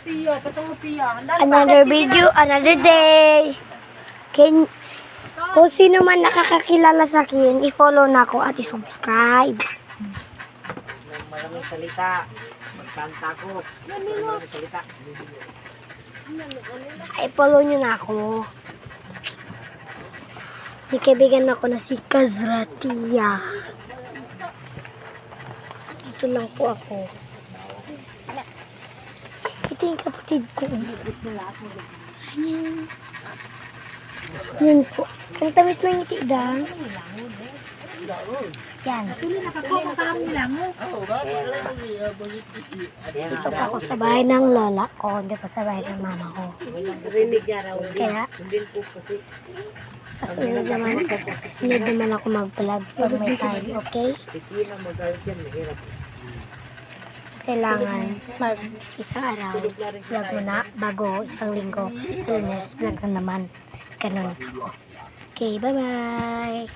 Another video, another day. Kung sino man nakakakilala sa akin, i-follow na ako at i-subscribe. Maraming salita. Magtantakot. Maraming salita. I-follow nyo na ako. May kaibigan ako na si Kazratia. Dito lang po ako. Ito yung kapatid ko. Ayan. Yan po. Ang tamis ng ngiti dang. Yan. Dito pa ako sa bahay ng lola ko. Hindi pa sa bahay ng mama ko. Kaya, sa sunod naman ako mag-vlog pag may time, okay? Kailangan isang araw, vlog muna, bago isang linggo, sa Lunes, vlog na naman. Ganun ako. Okay, bye-bye!